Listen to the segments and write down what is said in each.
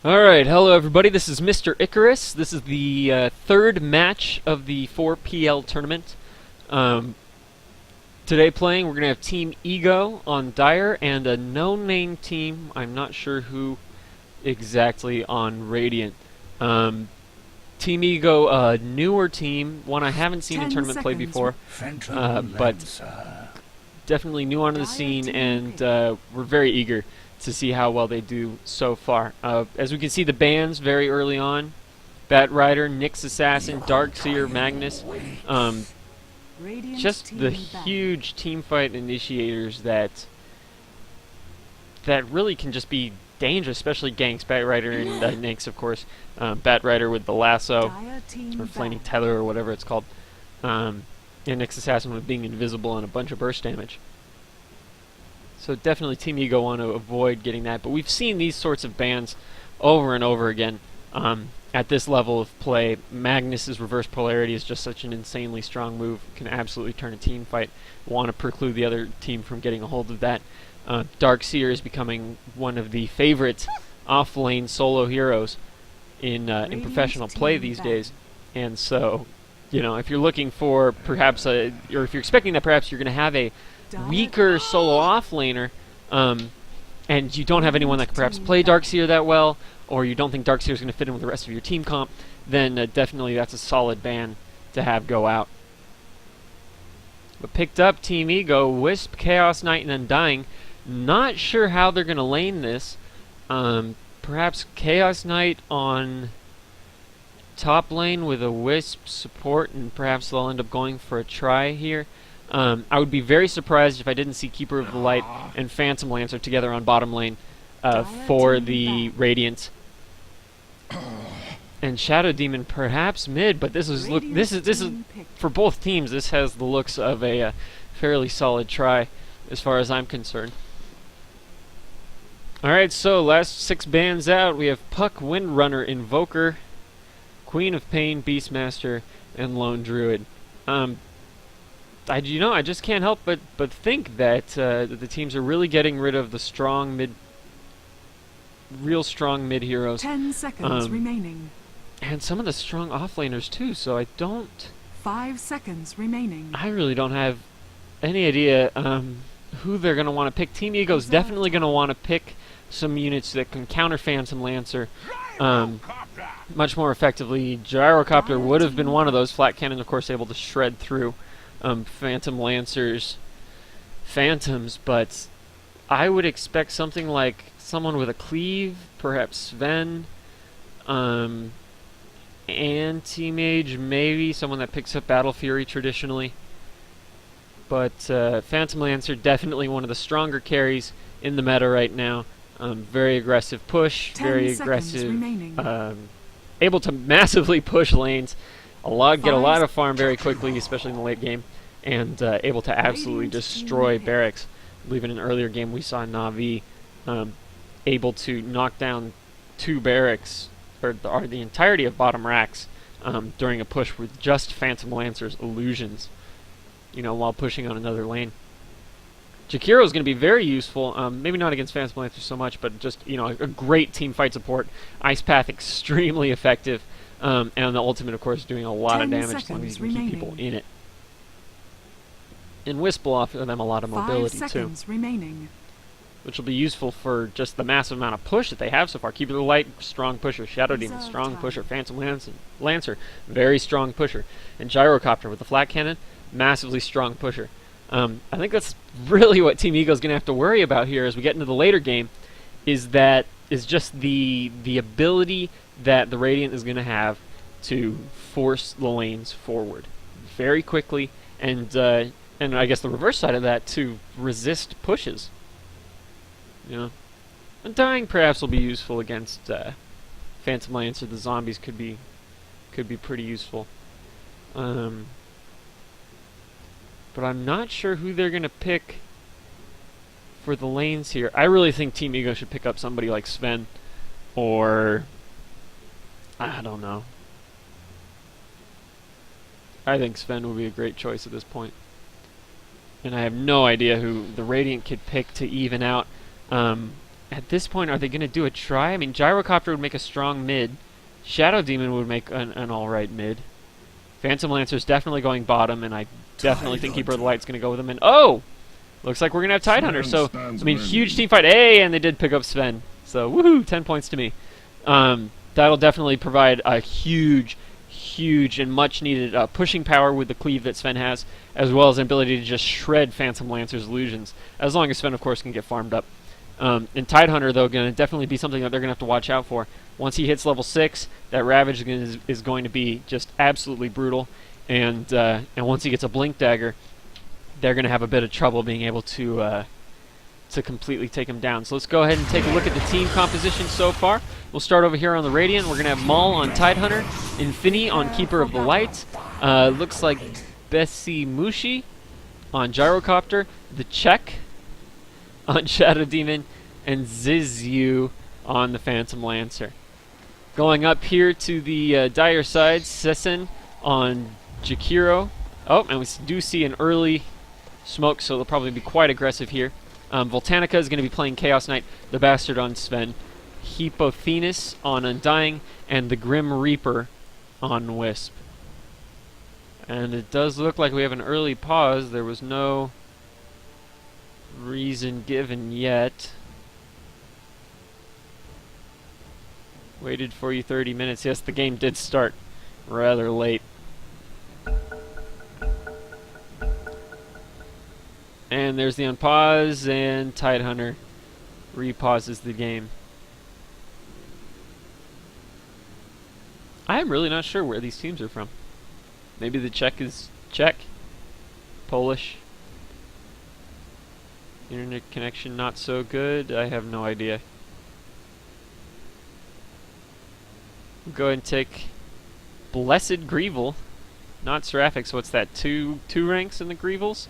Alright, hello everybody, this is Mr. Icarus. This is the third match of the 4PL tournament. Today playing, we're going to have Team Ego on Dire and a no-name team, I'm not sure who exactly, on Radiant. Team Ego, a newer team, one I haven't seen in tournament play before, but definitely new onto the scene, and we're very eager to see how well they do so far. As we can see, the bans very early on: Bat Rider, Nyx Assassin, Darkseer, Magnus. Just the huge teamfight initiators that really can just be dangerous, especially ganks. Bat Rider and Nyx, of course. Bat Rider with the lasso, or flaming tether, or whatever it's called. And Nyx Assassin with being invisible and a bunch of burst damage. So definitely Team Ego want to avoid getting that, but we've seen these sorts of bans over and over again at this level of play. Magnus's reverse polarity is just such an insanely strong move, can absolutely turn a team fight, want to preclude the other team from getting a hold of that. Darkseer is becoming one of the favorite off-lane solo heroes in professional play these days, and so, you know, if you're looking for perhaps or if you're expecting that perhaps you're going to have a weaker solo offlaner, and you don't have anyone that can perhaps play Darkseer that well, or you don't think Darkseer is going to fit in with the rest of your team comp, then definitely that's a solid ban to have go out. But picked up Team Ego, Wisp, Chaos Knight, and Undying. Not sure how they're going to lane this. Perhaps Chaos Knight on top lane with a Wisp support, and perhaps they'll end up going for a try here. I would be very surprised if I didn't see Keeper of the Light and Phantom Lancer together on bottom lane for the Radiant. And Shadow Demon perhaps mid, but this is for both teams. This has the looks of a fairly solid try, as far as I'm concerned. All right, so last 6 bans out. We have Puck, Windrunner, Invoker, Queen of Pain, Beastmaster, and Lone Druid. I just can't help but think that the teams are really getting rid of the real strong mid heroes. 10 seconds remaining. And some of the strong offlaners too. So I don't. 5 seconds remaining. I really don't have any idea who they're gonna want to pick. Team Ego's definitely gonna want to pick some units that can counter Phantom Lancer much more effectively. Gyrocopter would have been one of those. Flat Cannon, of course, able to shred through Phantom Lancer's phantoms, but I would expect something like someone with a cleave, perhaps Sven, Anti-Mage, maybe someone that picks up Battle Fury traditionally. But Phantom Lancer, definitely one of the stronger carries in the meta right now. Very aggressive push, very aggressive, able to massively push lanes. Get a lot of farm very quickly, especially in the late game, and able to absolutely destroy barracks. I believe in an earlier game we saw Na'Vi able to knock down 2 barracks, or the entirety of bottom racks, during a push with just Phantom Lancer's illusions, you know, while pushing on another lane. Jakiro is going to be very useful, maybe not against Phantom Lancer so much, but just, you know, a great team fight support. Ice Path extremely effective. And the ultimate, of course, doing a lot of damage as long as you can keep people in it. And Wisp will offer them a lot of mobility, too. Which will be useful for just the massive amount of push that they have so far. Keeper of the Light, strong pusher. Shadow Demon, strong pusher. Phantom Lancer, very strong pusher. And Gyrocopter with the Flat Cannon, massively strong pusher. I think that's really what Team Ego is going to have to worry about here as we get into the later game, is just the ability that the Radiant is going to have to force the lanes forward very quickly, and I guess the reverse side of that, to resist pushes. You know, Undying perhaps will be useful against Phantom Lancer. The zombies could be pretty useful, but I'm not sure who they're going to pick for the lanes here. I really think Team Ego should pick up somebody like Sven, or I don't know. I think Sven would be a great choice at this point. And I have no idea who the Radiant could pick to even out at this point, are they going to do a try? I mean, Gyrocopter would make a strong mid. Shadow Demon would make an alright mid. Phantom Lancer's definitely going bottom, and I definitely think Keeper of the Light's going to go with him. And oh! Looks like we're going to have Tidehunter. So, I mean, huge team fight. Hey, and they did pick up Sven. So, woohoo, 10 points to me. That'll definitely provide a huge and much needed pushing power with the cleave that Sven has, as well as an ability to just shred Phantom Lancer's illusions, as long as Sven, of course, can get farmed up. And Tidehunter, though, going to definitely be something that they're going to have to watch out for. Once he hits level 6, that Ravage is going to be just absolutely brutal, and once he gets a Blink Dagger, they're going to have a bit of trouble being able to completely take him down. So let's go ahead and take a look at the team composition so far. We'll start over here on the Radiant. We're going to have Maal on Tidehunter, Infi on Keeper of the Light. Looks like BesiMushi on Gyrocopter, thecheck on Shadow Demon, and Zyziuu on the Phantom Lancer. Going up here to the dire side, Cecen on Jakiro. Oh, and we do see an early smoke, so they'll probably be quite aggressive here. Volsatanica is going to be playing Chaos Knight, TheBastard on Sven, heapothenus on Undying, and the Grim Reaper on Wisp. And it does look like we have an early pause. There was no reason given yet. Waited for you 30 minutes. Yes, the game did start rather late. And there's the unpause, and Tidehunter repauses the game. I am really not sure where these teams are from. Maybe the Czech is Czech, Polish. Internet connection not so good. I have no idea. We'll go ahead and take Blessed Greevil, not Seraphic. So what's that? Two ranks in the Greevils.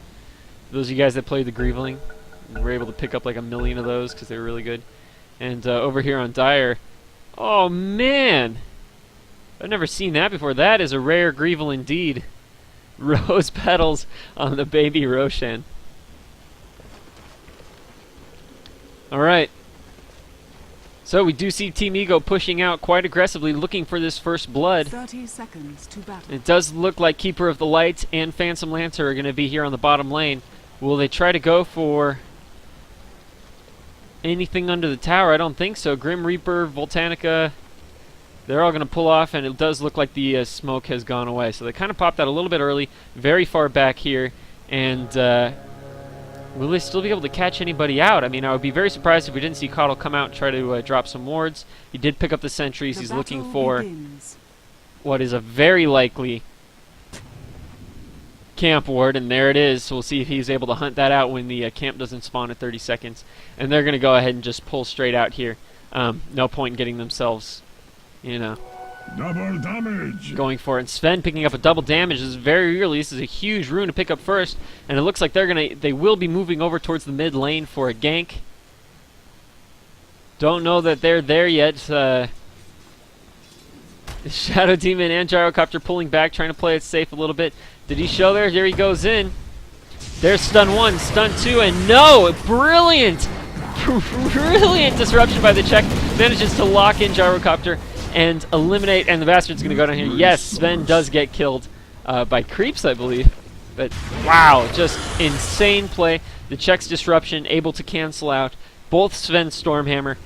Those of you guys that played the Greeveling were able to pick up like 1 million of those because they were really good. And over here on Dire, oh man, I've never seen that before. That is a rare Greevil indeed. Rose petals on the baby Roshan. Alright. So we do see Team Ego pushing out quite aggressively, looking for this first blood. 30 seconds to battle. It does look like Keeper of the Light and Phantom Lancer are going to be here on the bottom lane. Will they try to go for anything under the tower? I don't think so. Grim Reaper, Volsatanica, they're all going to pull off, and it does look like the smoke has gone away. So they kind of popped out a little bit early, very far back here, and will they still be able to catch anybody out? I mean, I would be very surprised if we didn't see Coddle come out and try to drop some wards. He did pick up the sentries. He's looking for what is a very likely camp ward, and there it is. So we'll see if he's able to hunt that out when the camp doesn't spawn at 30 seconds. And they're going to go ahead and just pull straight out here. No point in getting themselves, you know, double damage. Going for it. And Sven picking up a double damage. This is very early. This is a huge rune to pick up first, and it looks like they will be moving over towards the mid lane for a gank. Don't know that they're there yet. Shadow Demon and Gyrocopter pulling back, trying to play it safe a little bit. Did he show there? There he goes in. There's stun 1, stun 2, and no! Brilliant! Brilliant disruption by the check. Manages to lock in Gyrocopter and eliminate, and the Bastard's going to go down here. Yes, Sven does get killed by creeps, I believe. But wow, just insane play. The check's disruption able to cancel out both Sven's Stormhammer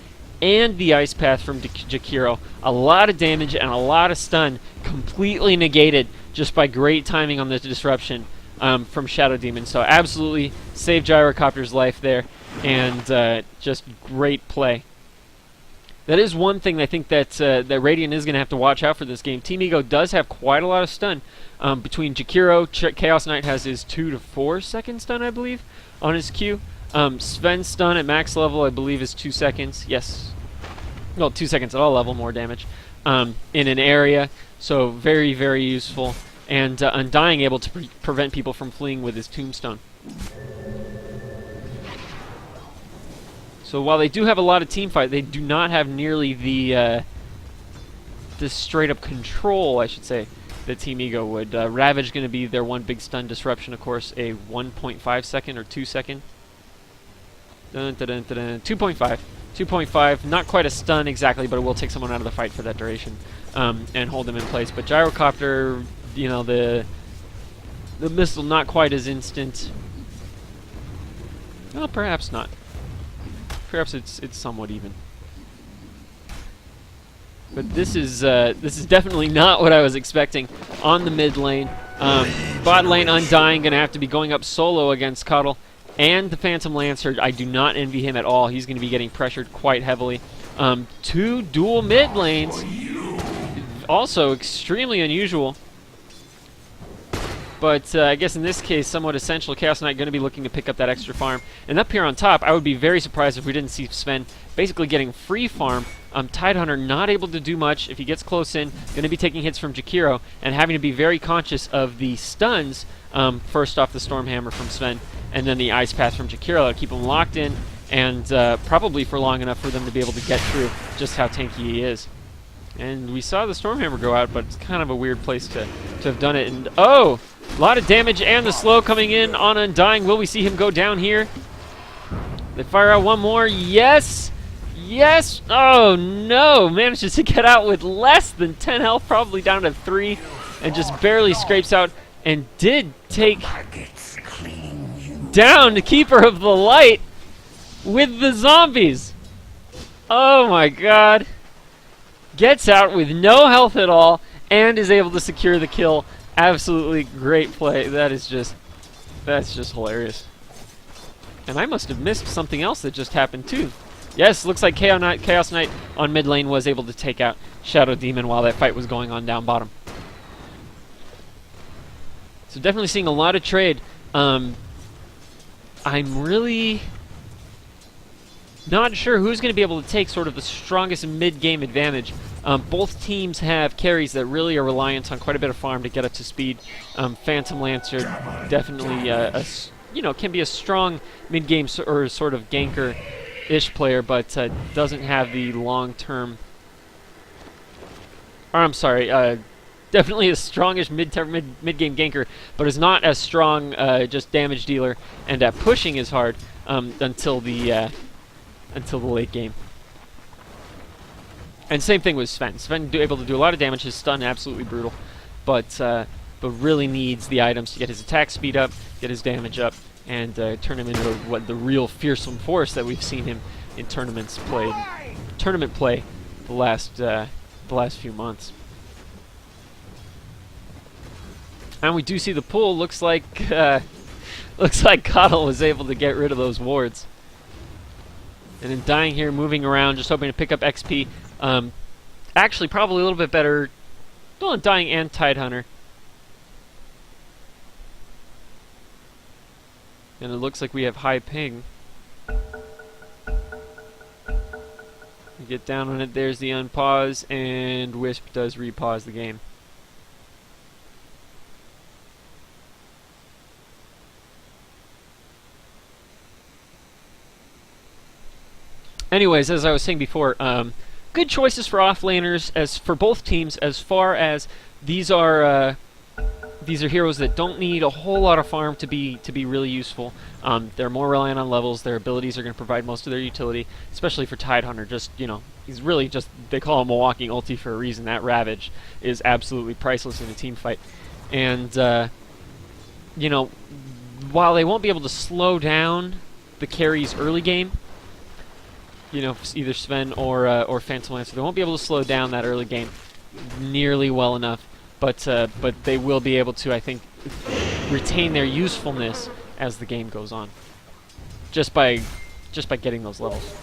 and the Ice Path from Jakiro. A lot of damage and a lot of stun completely negated just by great timing on the disruption from Shadow Demon. So absolutely saved Gyrocopter's life there, and just great play. That is one thing I think that Radiant is going to have to watch out for this game. Team Ego does have quite a lot of stun. Between Jakiro, Chaos Knight has his 2 to 4 second stun, I believe, on his Q. Sven's stun at max level, I believe, is 2 seconds. Yes. Well, 2 seconds at all level, more damage. In an area, so very, very useful. And Undying able to prevent people from fleeing with his Tombstone. So while they do have a lot of team fight, they do not have nearly the straight-up control, I should say, that Team Ego would. Ravage going to be their one big stun disruption, of course, a 1.5 second or 2 second. 2.5. 2.5, not quite a stun exactly, but it will take someone out of the fight for that duration and hold them in place. But Gyrocopter, you know, the missile not quite as instant. Well, perhaps not. Perhaps it's somewhat even. But this is definitely not what I was expecting on the mid lane. Bot lane Undying gonna have to be going up solo against Cuddle and the Phantom Lancer. I do not envy him at all. He's gonna be getting pressured quite heavily. 2 dual mid lanes, also extremely unusual. But I guess in this case, somewhat essential. Chaos Knight going to be looking to pick up that extra farm. And up here on top, I would be very surprised if we didn't see Sven basically getting free farm. Tidehunter not able to do much. If he gets close in, going to be taking hits from Jakiro and having to be very conscious of the stuns. First off, the Stormhammer from Sven, and then the Ice Path from Jakiro to keep him locked in, and probably for long enough for them to be able to get through just how tanky he is. And we saw the Stormhammer go out, but it's kind of a weird place to have done it. And oh! A lot of damage and the slow coming in on Undying. Will we see him go down here? They fire out one more. Yes! Yes! Oh no! Manages to get out with less than 10 health, probably down to 3, and just barely scrapes out, and did take down the Keeper of the Light with the zombies. Oh my god. Gets out with no health at all, and is able to secure the kill. Absolutely great play. That's just hilarious. And I must have missed something else that just happened too. Yes, looks like Chaos Knight on mid lane was able to take out Shadow Demon while that fight was going on down bottom. So definitely seeing a lot of trade. I'm really not sure who's going to be able to take sort of the strongest mid-game advantage. Both teams have carries that really are reliant on quite a bit of farm to get up to speed. Phantom Lancer definitely, can be a strong mid-game or sort of ganker-ish player, but doesn't have the long-term. Or I'm sorry, definitely a strongish mid-game ganker, but is not as strong just damage dealer and at pushing as hard until the late game. And same thing with Sven. Sven able to do a lot of damage. His stun absolutely brutal, but really needs the items to get his attack speed up, get his damage up, and turn him into the real fearsome force that we've seen him in tournament play the last few months. And we do see the pull. Looks like Coddle was able to get rid of those wards. And Undying here, moving around, just hoping to pick up XP. Actually, probably a little bit better. Still Undying and Tidehunter. And it looks like we have high ping. We get down on it. There's the unpause, and Wisp does repause the game. Anyways, as I was saying before, good choices for offlaners as for both teams. As far as these are heroes that don't need a whole lot of farm to be really useful. They're more reliant on levels. Their abilities are going to provide most of their utility, especially for Tidehunter. Just he's really just, they call him a walking ulti for a reason. That Ravage is absolutely priceless in a team fight, and while they won't be able to slow down the carries early game. Either Sven or Phantom Lancer, they won't be able to slow down that early game nearly well enough, but they will be able to, I think, retain their usefulness as the game goes on, just by getting those levels.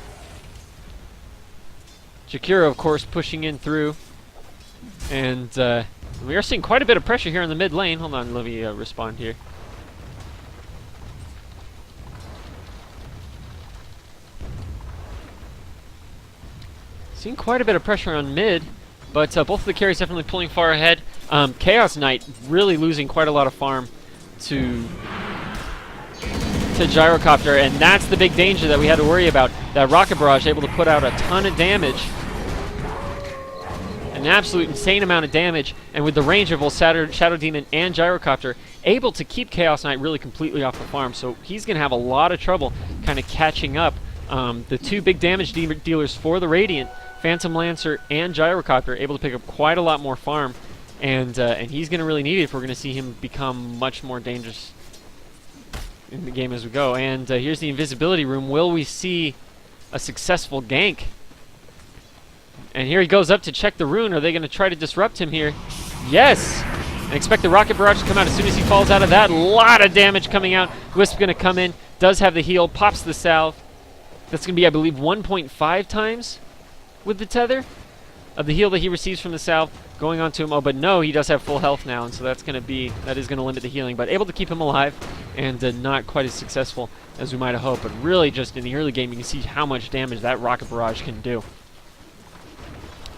Jakiro, of course, pushing in through, and we are seeing quite a bit of pressure here in the mid lane. Hold on, let me respond here. Seeing quite a bit of pressure on mid, but both of the carries definitely pulling far ahead. Chaos Knight really losing quite a lot of farm to Gyrocopter, and that's the big danger that we had to worry about. That Rocket Barrage able to put out a ton of damage. An absolute insane amount of damage, and with the range of both Shadow Demon and Gyrocopter, able to keep Chaos Knight really completely off the farm, so he's going to have a lot of trouble kind of catching up The two big damage dealers for the Radiant, Phantom Lancer and Gyrocopter, able to pick up quite a lot more farm, and he's going to really need it if we're going to see him become much more dangerous in the game as we go. And here's the invisibility room. Will we see a successful gank? And here he goes up to check the rune. Are they going to try to disrupt him here? Yes! And expect the rocket barrage to come out as soon as he falls out of that. A lot of damage coming out. Wisp going to come in, does have the heal, pops the salve. That's going to be, I believe, 1.5 times with the tether of the heal that he receives from the salve going on to him. Oh, but no, he does have full health now, and so that is going to limit the healing, but able to keep him alive, and not quite as successful as we might have hoped. But really, just in the early game, you can see how much damage that rocket barrage can do.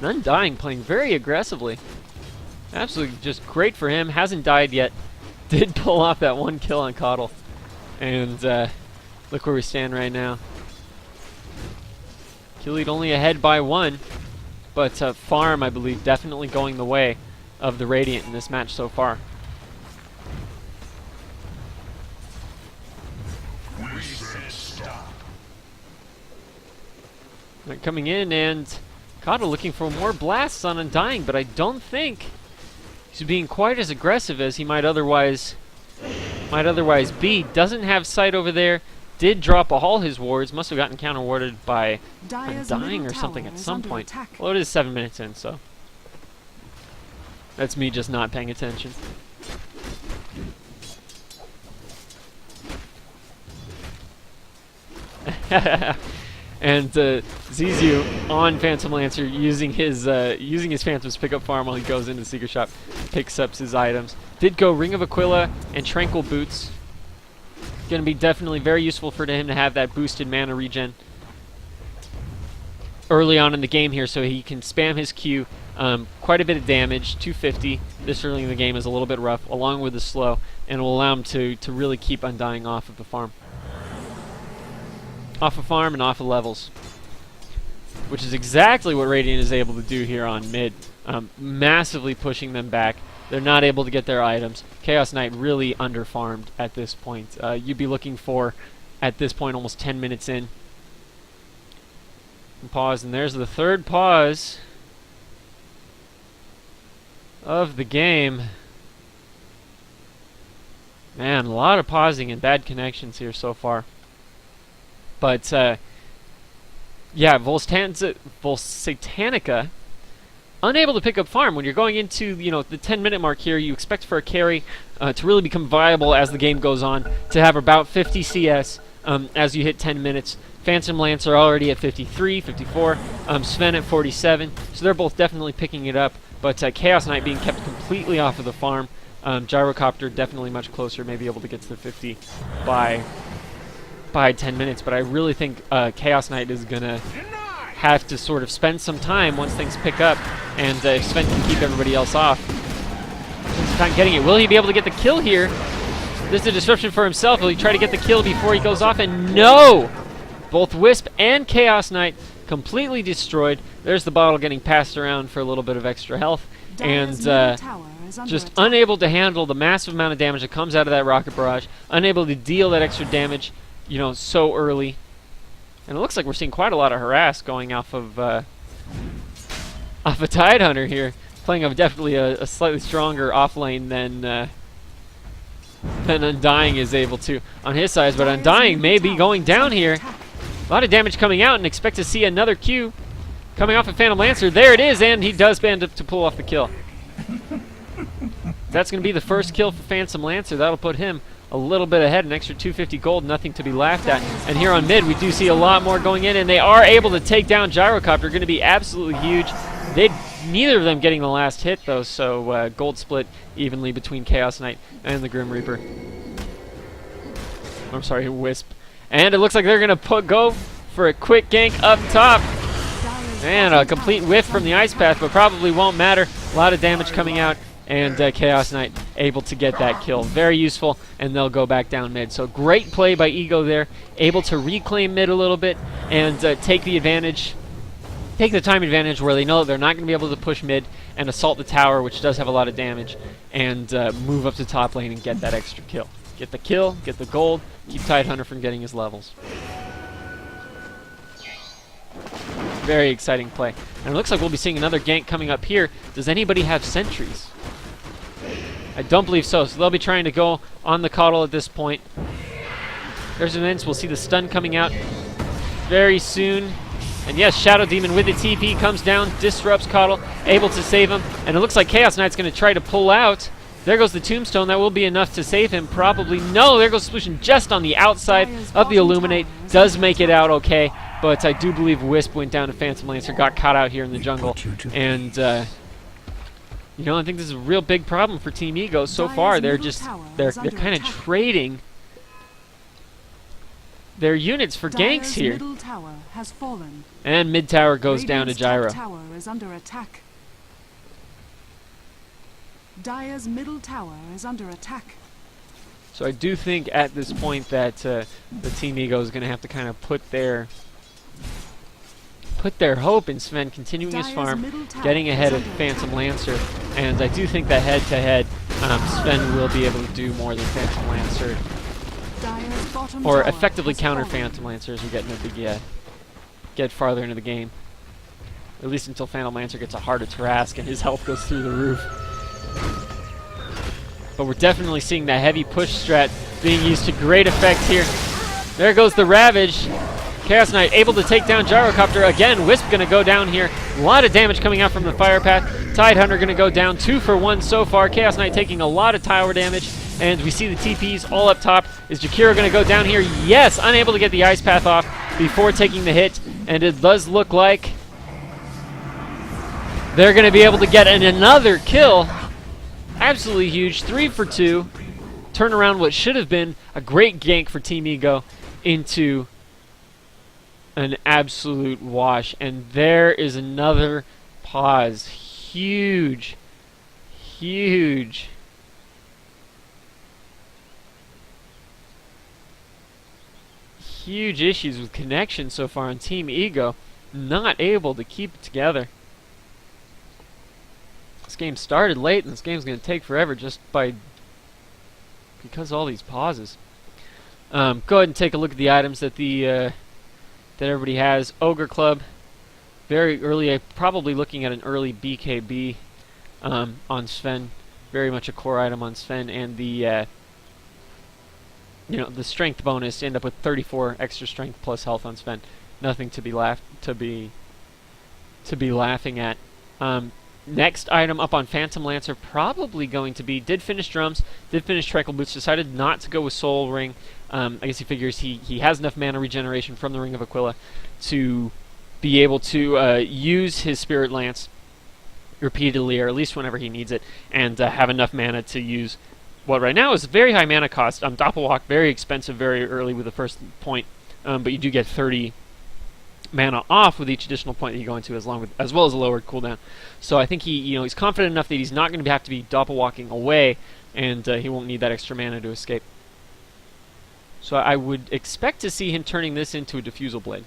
Undying playing very aggressively. Absolutely just great for him. Hasn't died yet. Did pull off that one kill on Coddle. And look where we stand right now. Kill lead only ahead by 1. But farm, I believe, definitely going the way of the Radiant in this match so far. They're coming in, and Coddle looking for more blasts on Undying, but I don't think he's being quite as aggressive as he might otherwise be. Doesn't have sight over there. Did drop all his wards. Must have gotten counter-warded by Undying or something at some point. Well, it is 7 minutes in, so that's me just not paying attention. And Zyziuu on Phantom Lancer using his Phantoms to pick up farm while he goes into the Secret Shop, picks up his items. Did go Ring of Aquila and Tranquil Boots. Going to be definitely very useful for him to have that boosted mana regen early on in the game here, so he can spam his Q. Quite a bit of damage, 250 this early in the game is a little bit rough, along with the slow, and it will allow him to really keep Undying off of the farm. Off of farm and off of levels, which is exactly what Radiant is able to do here on mid, massively pushing them back. They're not able to get their items. Chaos Knight really under-farmed at this point. You'd be looking for, at this point, almost 10 minutes in. And pause, and there's the third pause of the game. Man, a lot of pausing and bad connections here so far. But, yeah, Volsatanica, unable to pick up farm. When you're going into, the 10-minute mark here, you expect for a carry to really become viable as the game goes on, to have about 50 CS as you hit 10 minutes. Phantom Lancer already at 53, 54, Sven at 47, so they're both definitely picking it up, but Chaos Knight being kept completely off of the farm. Gyrocopter definitely much closer, maybe able to get to the 50 by 10 minutes, but I really think Chaos Knight is going to have to sort of spend some time once things pick up, and if Sven can keep everybody else off. He's not getting it. Will he be able to get the kill here? This is a disruption for himself. Will he try to get the kill before he goes off? And no! Both Wisp and Chaos Knight completely destroyed. There's the bottle getting passed around for a little bit of extra health, and just unable to handle the massive amount of damage that comes out of that rocket barrage, unable to deal that extra damage, so early. And it looks like we're seeing quite a lot of harass going off of a Tidehunter here, playing definitely a slightly stronger off lane than Undying is able to on his side. But Undying may be going down here. A lot of damage coming out, and expect to see another Q coming off of Phantom Lancer. There it is, and he does band up to pull off the kill. That's going to be the first kill for Phantom Lancer. That'll put him a little bit ahead, an extra 250 gold, nothing to be laughed at. And here on mid, we do see a lot more going in, and they are able to take down Gyrocopter. Going to be absolutely huge. Neither of them getting the last hit, though, so gold split evenly between Chaos Knight and the Grim Reaper. I'm sorry, Wisp. And it looks like they're going to go for a quick gank up top. And a complete whiff from the Ice Path, but probably won't matter. A lot of damage coming out. And Chaos Knight able to get that kill. Very useful, and they'll go back down mid. So great play by Ego there, able to reclaim mid a little bit and take the time advantage where they know that they're not going to be able to push mid and assault the tower, which does have a lot of damage, and move up to top lane and get that extra kill. Get the kill, get the gold, keep Tidehunter from getting his levels. Very exciting play. And it looks like we'll be seeing another gank coming up here. Does anybody have sentries? I don't believe so. So they'll be trying to go on the Coddle at this point. There's an inch. We'll see the stun coming out very soon. And yes, Shadow Demon with the TP comes down, disrupts Coddle, able to save him. And it looks like Chaos Knight's going to try to pull out. There goes the Tombstone. That will be enough to save him, probably. No, there goes Solution just on the outside of the Illuminate. Does make it out okay, but I do believe Wisp went down to Phantom Lancer, got caught out here in the jungle. And, you know, I think this is a real big problem for Team Ego. So far, they're kind of trading their units for ganks here. Middle tower has fallen. And mid tower goes down to Gyro. Tower is under attack. Dire's middle tower is under attack. So I do think at this point that the Team Ego is going to have to kind of put their hope in Sven continuing his farm, getting ahead of Phantom Lancer, and I do think that head-to-head, Sven will be able to do more than Phantom Lancer, or effectively counter Phantom Lancer as we get farther into the game. At least until Phantom Lancer gets a heart of Tarrasque and his health goes through the roof. But we're definitely seeing that heavy push strat being used to great effect here. There goes the Ravage. Chaos Knight able to take down Gyrocopter. Again, Wisp going to go down here. A lot of damage coming out from the Fire Path. Tidehunter going to go down 2 for 1 so far. Chaos Knight taking a lot of tower damage. And we see the TPs all up top. Is Jakiro going to go down here? Yes, unable to get the Ice Path off before taking the hit. And it does look like they're going to be able to get another kill. Absolutely huge. 3 for 2. Turn around what should have been a great gank for Team Ego into an absolute wash. And there is another pause. Huge. Huge. Huge issues with connection so far on Team Ego. Not able to keep it together. This game started late, and this game's going to take forever just because of all these pauses. Go ahead and take a look at the items that that everybody has. Ogre Club, very early. Probably looking at an early BKB on Sven. Very much a core item on Sven, and the the strength bonus. End up with 34 extra strength plus health on Sven. Nothing to be laughing at. Next item up on Phantom Lancer, probably going to be, did finish Drums, did finish Tranquil Boots, decided not to go with Soul Ring. I guess he figures he has enough mana regeneration from the Ring of Aquila to be able to use his Spirit Lance repeatedly, or at least whenever he needs it, and have enough mana to use what right now is a very high mana cost. Doppelwalk, very expensive very early with the first point, but you do get 30 mana off with each additional point that you go into, as well as a lowered cooldown. So I think he's confident enough that he's not going to have to be doppelwalking away, and he won't need that extra mana to escape. So I would expect to see him turning this into a Diffusal Blade.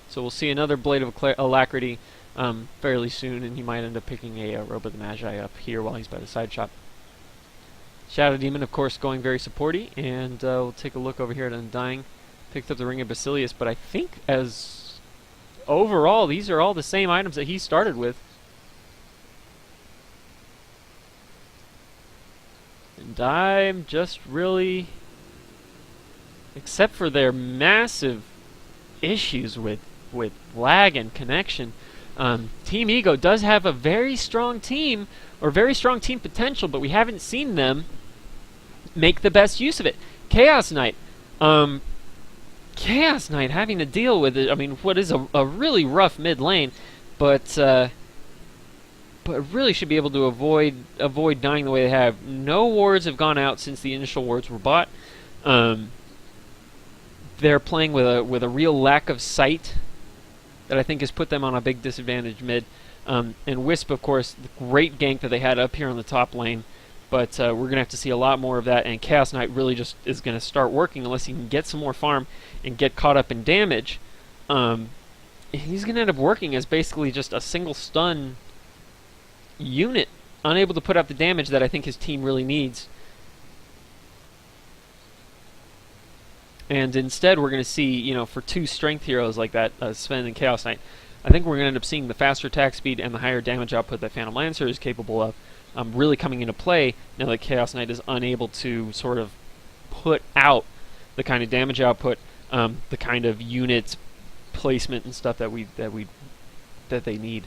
So we'll see another Blade of Alacrity fairly soon, and he might end up picking a Robe of the Magi up here while he's by the side shop. Shadow Demon, of course, going very supporty, and we'll take a look over here at Undying. Picked up the Ring of Basilius, but I think overall, these are all the same items that he started with. And I'm just really, except for their massive issues with lag and connection, Team Ego does have a very strong team, or very strong team potential, but we haven't seen them make the best use of it. Chaos Knight. Chaos Knight having to deal with it. I mean, what is a really rough mid lane, but really should be able to avoid dying the way they have. No wards have gone out since the initial wards were bought. They're playing with a real lack of sight that I think has put them on a big disadvantage mid. And Wisp, of course, the great gank that they had up here on the top lane. But we're going to have to see a lot more of that, and Chaos Knight really just is going to start working unless he can get some more farm and get caught up in damage. He's going to end up working as basically just a single stun unit, unable to put up the damage that I think his team really needs. And instead we're going to see, for two strength heroes like that, Sven and Chaos Knight, I think we're going to end up seeing the faster attack speed and the higher damage output that Phantom Lancer is capable of really coming into play now that Chaos Knight is unable to sort of put out the kind of damage output, the kind of unit placement and stuff that they need.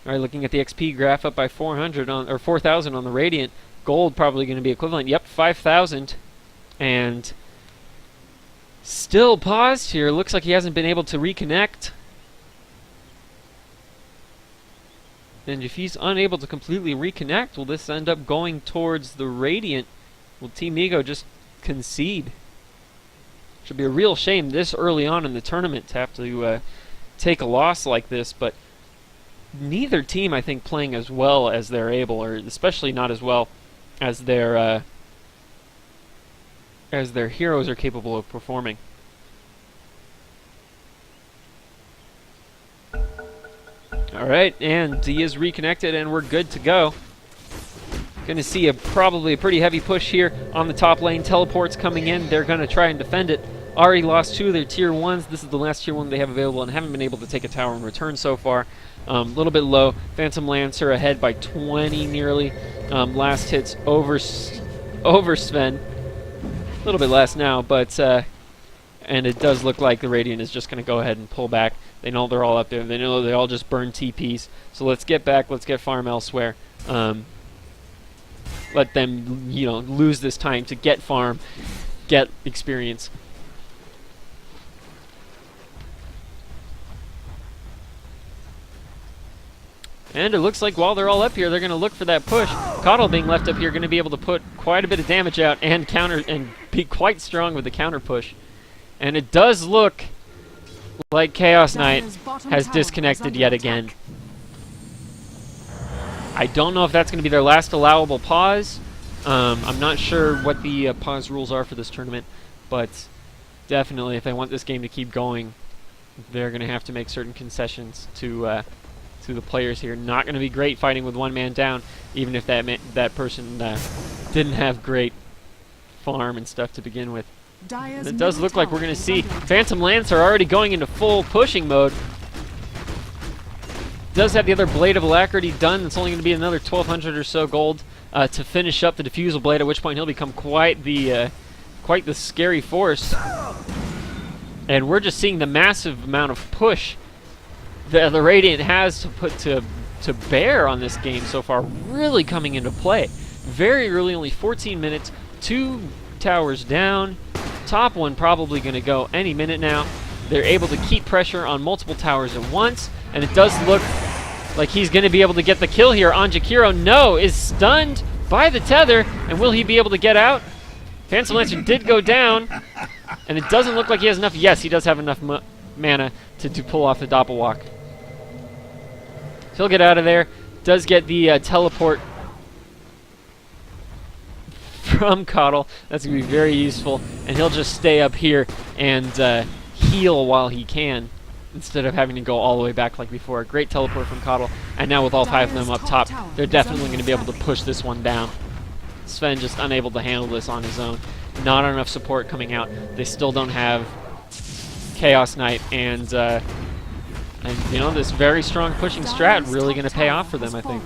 All right, looking at the XP graph, up by 400 on or 4,000 on the Radiant. Gold probably going to be equivalent. Yep, 5,000, and still paused here. Looks like he hasn't been able to reconnect. And if he's unable to completely reconnect, will this end up going towards the Radiant? Will Team Ego just concede? Should be a real shame this early on in the tournament to have to take a loss like this, but neither team, I think, playing as well as they're able, or especially not as well as their heroes are capable of performing. Alright, and he is reconnected and we're good to go. Gonna see probably a pretty heavy push here on the top lane. Teleports coming in, they're gonna try and defend it. Already lost 2 of their tier 1s. This is the last tier 1 they have available and haven't been able to take a tower in return so far. A little bit low. Phantom Lancer ahead by 20 nearly. Last hits over Sven. A little bit less now, but and it does look like the Radiant is just going to go ahead and pull back. They know they're all up there. They know they all just burn TPs. So let's get back. Let's get farm elsewhere. Let them, lose this time to get farm, get experience. And it looks like while they're all up here, they're going to look for that push. Coddle being left up here, going to be able to put quite a bit of damage out and counter and be quite strong with the counter push. And it does look like Chaos Knight has disconnected yet again. I don't know if that's going to be their last allowable pause. I'm not sure what the pause rules are for this tournament, but definitely if they want this game to keep going, they're going to have to make certain concessions to the players here. Not going to be great fighting with one man down, even if that person didn't have great farm and stuff to begin with. It does look like we're going to see Phantom Lancer already going into full pushing mode. Does have the other Blade of Alacrity done. It's only going to be another 1,200 or so gold to finish up the Diffusal Blade, at which point he'll become quite the scary force. And we're just seeing the massive amount of push that the Radiant has to put to bear on this game so far really coming into play. Very early, only 14 minutes, 2 towers down. Top one probably going to go any minute now. They're able to keep pressure on multiple towers at once, and it does look like he's going to be able to get the kill here on Jakiro. No, is stunned by the tether, and will he be able to get out? Phantom Lancer did go down, and it doesn't look like he has enough. Yes, he does have enough mana to pull off the Doppelwalk. He'll get out of there. Does get the teleport from Coddle. That's going to be very useful. And he'll just stay up here and heal while he can, instead of having to go all the way back like before. Great teleport from Coddle. And now with all 5 of them up top, they're definitely going to be able to push this one down. Sven just unable to handle this on his own. Not enough support coming out. They still don't have Chaos Knight, and this very strong pushing strat really going to pay off for them, I think.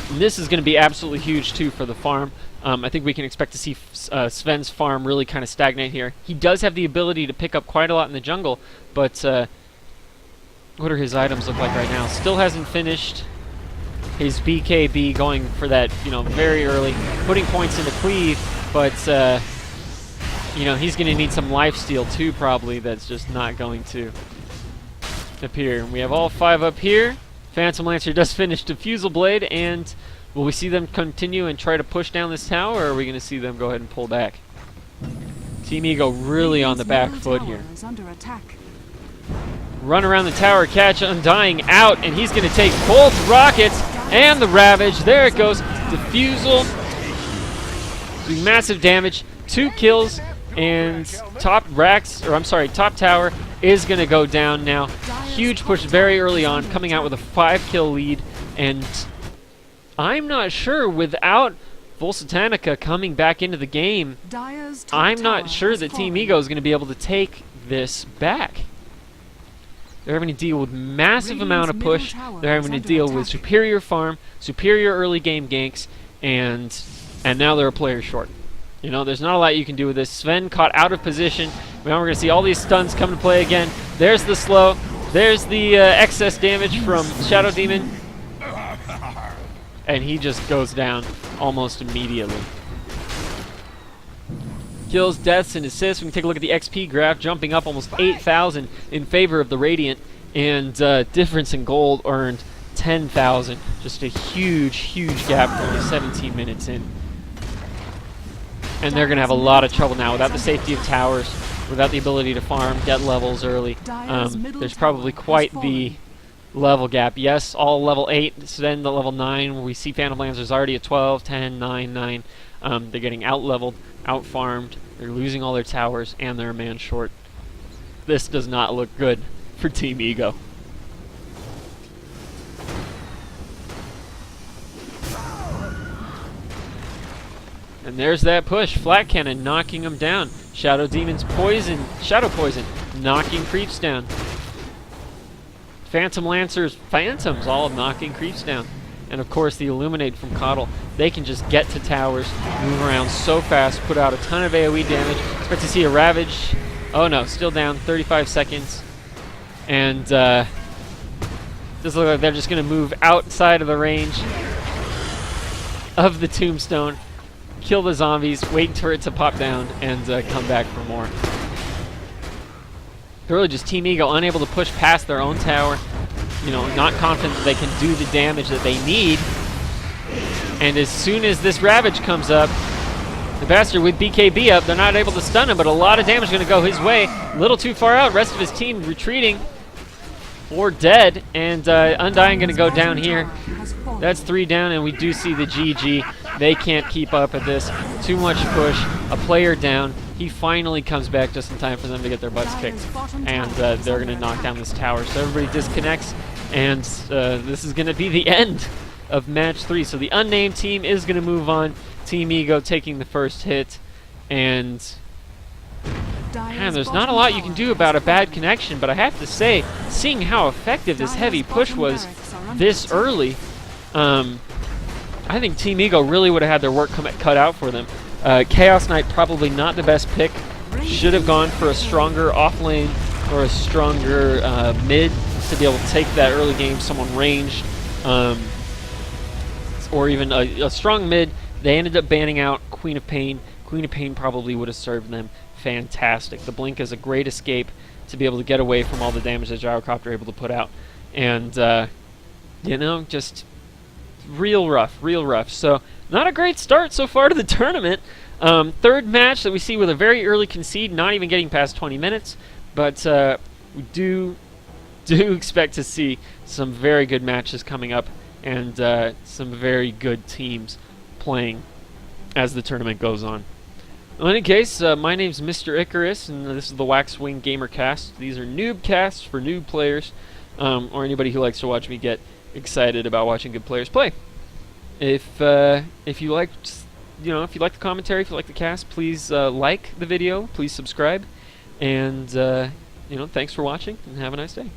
And this is going to be absolutely huge, too, for the farm. I think we can expect to see Sven's farm really kind of stagnate here. He does have the ability to pick up quite a lot in the jungle, but what are his items look like right now? Still hasn't finished his BKB, going for that, very early, putting points into cleave, but he's going to need some lifesteal too, probably. That's just not going to appear. We have all 5 up here. Phantom Lancer does finish Diffusal Blade, and will we see them continue and try to push down this tower, or are we going to see them go ahead and pull back? Team Ego really on the back foot here. Run around the tower, catch Undying out, and he's going to take both rockets and the Ravage. There it goes. Diffusal. Doing massive damage. 2 kills, and top tower is going to go down now. Huge push very early on, coming out with a 5-kill lead, and I'm not sure, without Volsatanica coming back into the game. Dire's top I'm tower not sure has that Team fallen. Ego is going to be able to take this back. They're having to deal with massive amount of Radiant's push. middle tower They're having to is under deal with attack. superior farm, superior early game ganks, and now they're a player short. You know, there's not a lot you can do with this. Sven caught out of position. Now we're going to see all these stuns come to play again. There's the slow. There's the excess damage from Shadow Demon. And he just goes down almost immediately. Kills, deaths, and assists. We can take a look at the XP graph, jumping up almost 8,000 in favor of the Radiant, and difference in gold earned 10,000. Just a huge, huge gap for only 17 minutes in. And they're going to have a lot of trouble now without the safety of towers, without the ability to farm, get levels early. There's probably quite the level gap. Yes, all level 8, so then the level 9, where we see Phantom Lancers already at 12, 10, 9, 9. They're getting out-leveled, out-farmed, they're losing all their towers, and they're a man short. This does not look good for Team Ego. And there's that push. Flat Cannon knocking him down. Shadow Demon's poison, Shadow Poison, knocking creeps down. Phantom Lancers, Phantoms, all knocking creeps down. And of course the Illuminate from Coddle. They can just get to towers, move around so fast, put out a ton of AoE damage. Expect to see a Ravage. Oh no, still down, 35 seconds. And does look like they're just going to move outside of the range of the Tombstone. Kill the zombies, wait for it to pop down, and come back for more. Really just Team Ego unable to push past their own tower. You know, not confident that they can do the damage that they need. And as soon as this Ravage comes up, TheBastard with BKB up, they're not able to stun him, but a lot of damage is going to go his way. A little too far out, rest of his team retreating or dead, and Undying going to go down here. That's 3 down, and we do see the GG. They can't keep up at this. Too much push. A player down. He finally comes back just in time for them to get their butts kicked. And they're going to knock down this tower. So everybody disconnects, and this is going to be the end of match 3. So the unnamed team is going to move on. Team Ego taking the first hit. And man, there's not a lot you can do about a bad connection, but I have to say, seeing how effective this heavy push was this early, I think Team Ego really would have had their work cut out for them. Chaos Knight probably not the best pick. Should have gone for a stronger off lane or a stronger mid to be able to take that early game, someone ranged, or even a strong mid. They ended up banning out Queen of Pain. Queen of Pain probably would have served them fantastic. The Blink is a great escape to be able to get away from all the damage that Gyrocopter are able to put out. And, you know, just real rough, real rough. So, not a great start so far to the tournament. Third match that we see with a very early concede, not even getting past 20 minutes. But we do expect to see some very good matches coming up and some very good teams playing as the tournament goes on. In any case, my name's Mr. Icarus, and this is the WaxWingedGamer cast. These are noob casts for noob players, or anybody who likes to watch me get excited about watching good players play. If you liked, if you like the commentary, if you like the cast, please like the video, please subscribe, and thanks for watching, and have a nice day.